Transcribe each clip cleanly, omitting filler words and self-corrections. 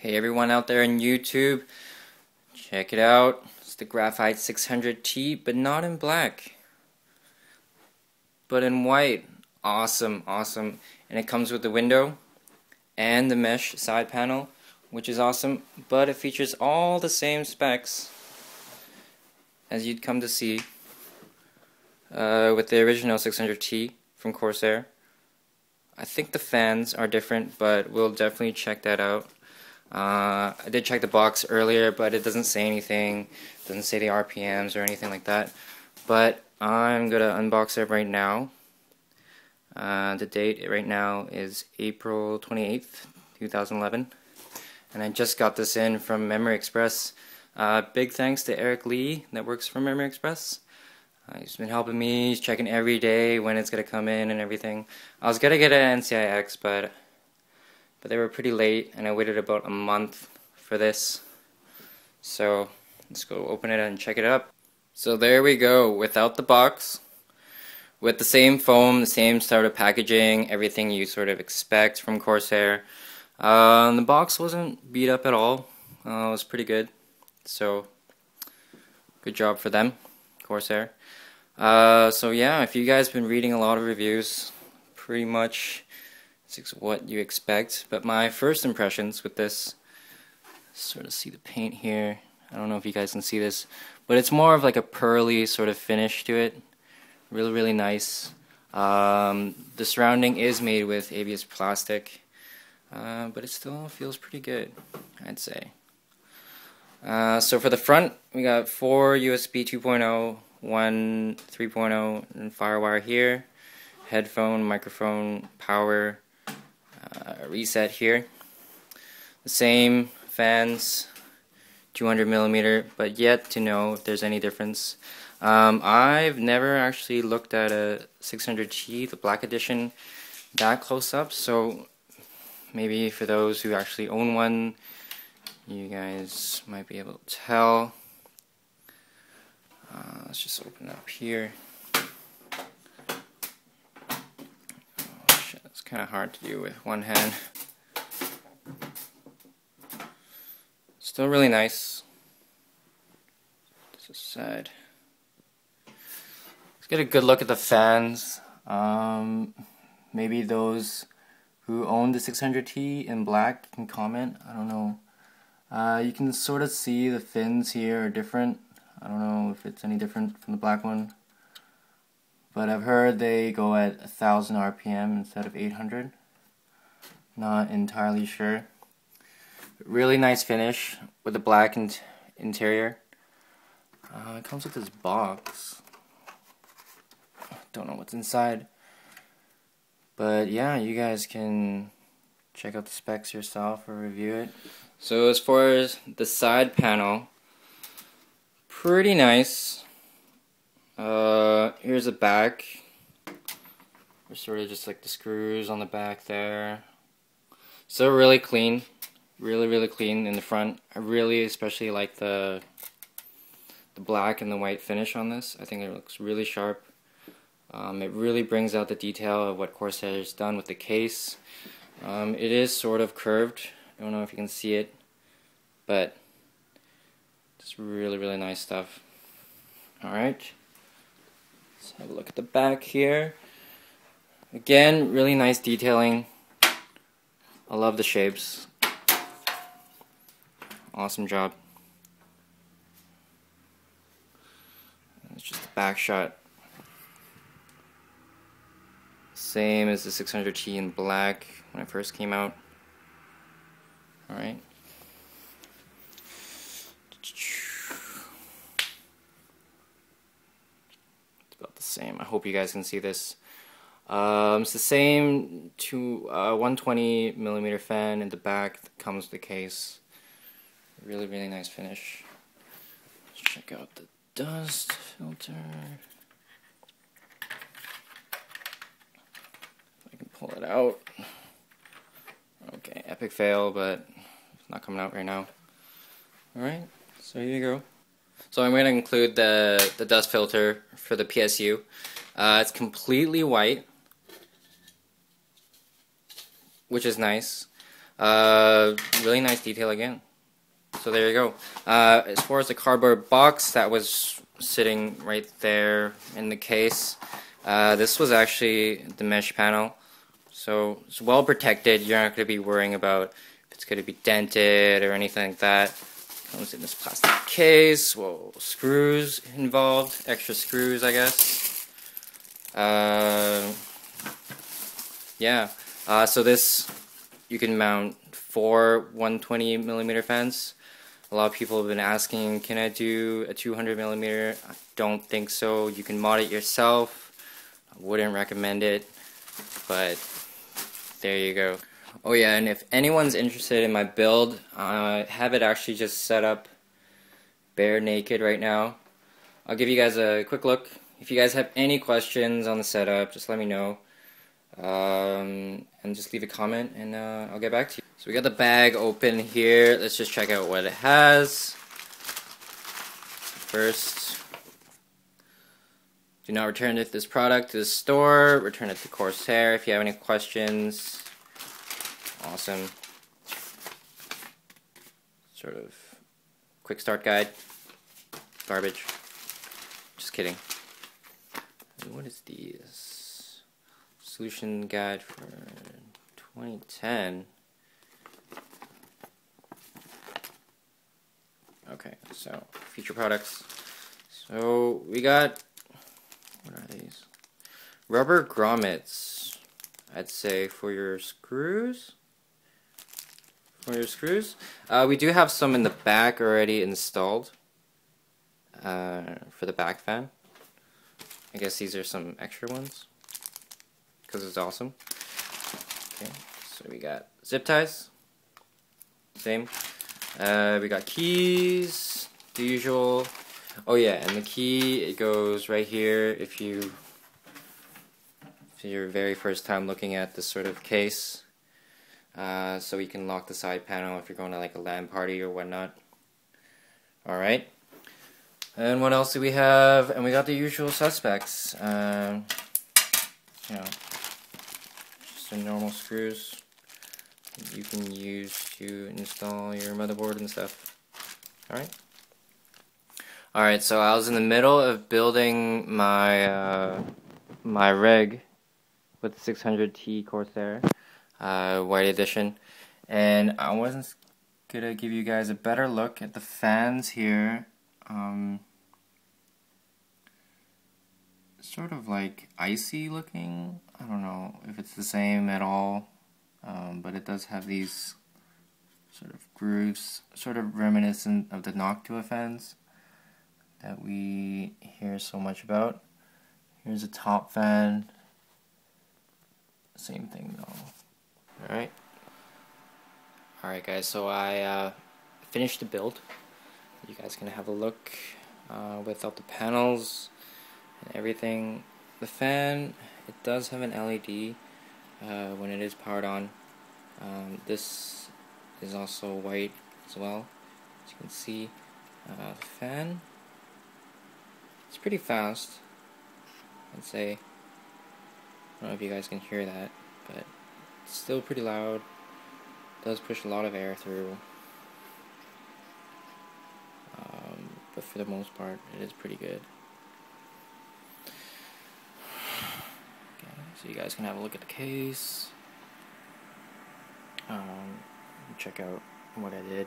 Hey everyone out there on YouTube, check it out. It's the Graphite 600T, but not in black, but in white. Awesome. And it comes with the window and the mesh side panel, which is awesome, but it features all the same specs as you'd come to see with the original 600T from Corsair. I think the fans are different, but we'll definitely check that out. I did check the box earlier, but it doesn't say anything. It doesn't say the RPMs or anything like that. But I'm gonna unbox it right now. The date right now is April 28th, 2011, and I just got this in from Memory Express. Big thanks to Eric Lee that works for Memory Express. He's been helping me. He's checking every day when it's gonna come in and everything. I was gonna get an NCIX, but they were pretty late, and I waited about a month for this. So let's go open it and check it up. So there we go, without the box, with the same foam, the same sort of packaging, everything you sort of expect from Corsair. The box wasn't beat up at all. It was pretty good. So good job for them, Corsair. So yeah, if you guys have been reading a lot of reviews, pretty much it's what you expect. But my first impressions with this, sort of see the paint here. I don't know if you guys can see this, but it's more of like a pearly sort of finish to it. Really nice. The surrounding is made with ABS plastic, but it still feels pretty good, I'd say. So for the front, we got 4 USB 2.0, 1 3.0, and Firewire here. Headphone, microphone, power, reset here. The same fans, 200mm, but yet to know if there's any difference. I've never actually looked at a 600T, the black edition, that close up, so maybe for those who actually own one, you guys might be able to tell. Let's just open it up here. It's kind of hard to do with one hand. Still really nice. This is sad. Let's get a good look at the fans. Maybe those who own the 600T in black can comment. I don't know. You can sort of see the fins here are different. I don't know if it's any different from the black one. But I've heard they go at 1,000 RPM instead of 800. Not entirely sure. Really nice finish with the black interior. It comes with this box. Don't know what's inside. But yeah, you guys can check out the specs yourself or review it. So as far as the side panel, pretty nice. Here's the back. There's sort of just like the screws on the back there. So really clean. Really clean in the front. I really especially like the black and the white finish on this. I think it looks really sharp. It really brings out the detail of what Corsair has done with the case. It is sort of curved. I don't know if you can see it, but it's really nice stuff. Alright. Let's have a look at the back here. Again, really nice detailing. I love the shapes. Awesome job. It's just the back shot. Same as the 600T in black when it first came out. Alright. About the same. I hope you guys can see this. It's the same 120mm fan in the back that comes with the case. Really nice finish. Let's check out the dust filter. If I can pull it out. Okay, epic fail, but it's not coming out right now. Alright, so here you go. So I'm going to include the dust filter for the PSU. It's completely white, which is nice. Really nice detail again. So there you go. As far as the cardboard box that was sitting right there in the case, this was actually the mesh panel. So it's well protected. You're not going to be worrying about if it's going to be dented or anything like that. Comes in this plastic case. Whoa, screws involved. Extra screws, I guess. Yeah. So this, you can mount 4 120mm fans. A lot of people have been asking, can I do a 200mm? I don't think so. You can mod it yourself. I wouldn't recommend it, but there you go. Oh yeah, and if anyone's interested in my build, I have it actually just set up bare naked right now. I'll give you guys a quick look. If you guys have any questions on the setup, just let me know. And just leave a comment and I'll get back to you. So we got the bag open here. Let's just check out what it has. First, do not return this product to the store. Return it to Corsair if you have any questions. Awesome. Sort of quick start guide. Garbage. Just kidding. What is these? Solution guide for 2010. Okay, so future products. So we got, what are these? Rubber grommets, I'd say, for your screws. We do have some in the back already installed for the back fan. I guess these are some extra ones because it's awesome. Okay, so we got zip ties, same. We got keys, the usual. Oh yeah, and the key, it goes right here if you're your very first time looking at this sort of case. So you can lock the side panel if you're going to like a LAN party or whatnot. Alright. And what else do we have? And we got the usual suspects. You know, just some normal screws you can use to install your motherboard and stuff. Alright. Alright, so I was in the middle of building my my rig with the 600T Corsair White Edition, and I wasn't gonna give you guys a better look at the fans here. Sort of like icy looking. I don't know if it's the same at all, but it does have these sort of grooves, sort of reminiscent of the Noctua fans that we hear so much about. Here's a top fan. Same thing though. Alright guys, so I finished the build. You guys can have a look without the panels and everything. The fan, it does have an LED when it is powered on. This is also white as well, as you can see. The fan, it's pretty fast, I'd say. I don't know if you guys can hear that, but it's still pretty loud. It does push a lot of air through, but for the most part it is pretty good. Okay, so you guys can have a look at the case, check out what I did.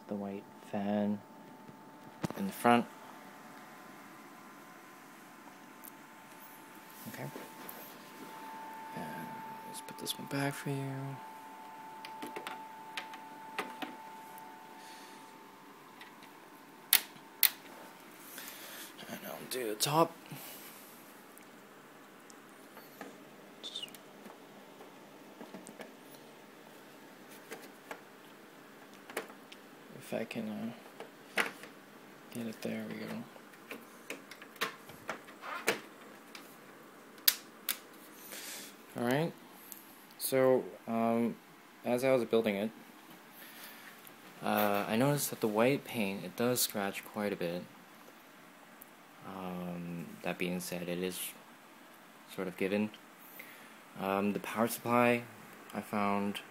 The white fan in the front. Okay. And let's put this one back for you. And I'll do the top. If I can get it, there we go. Alright, so as I was building it, I noticed that the white paint, it does scratch quite a bit. That being said, it is sort of given. The power supply, I found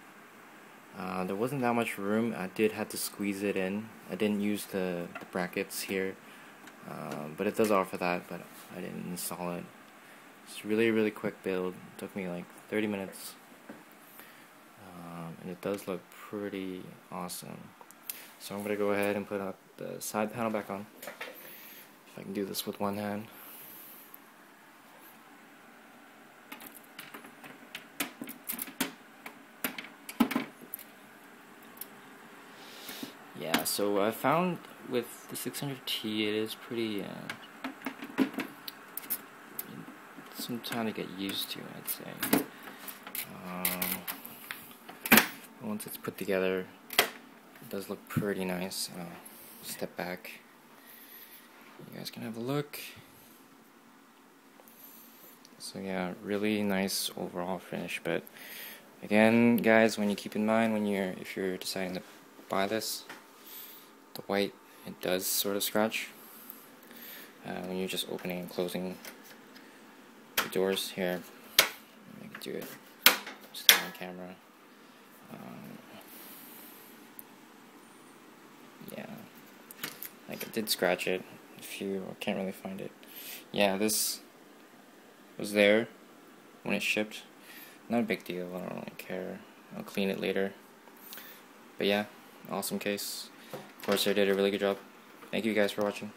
there wasn't that much room. I did have to squeeze it in. I didn't use the brackets here, but it does offer that, but I didn't install it. It's really quick build. It took me like 30 minutes, and it does look pretty awesome. So I'm going to go ahead and put up the side panel back on. If I can do this with one hand. Yeah, so I found with the 600T it is pretty some time to get used to, I'd say. Once it's put together, it does look pretty nice. Step back. You guys can have a look. So yeah, really nice overall finish. But again, guys, when you keep in mind if you're deciding to buy this, the white, it does sort of scratch when you're just opening and closing the doors. Here, I can do it just on camera. Yeah, like it did scratch it. If you can't really find it, yeah, this was there when it shipped. Not a big deal. I don't really care. I'll clean it later. But yeah, awesome case. Corsair did a really good job. Thank you guys for watching.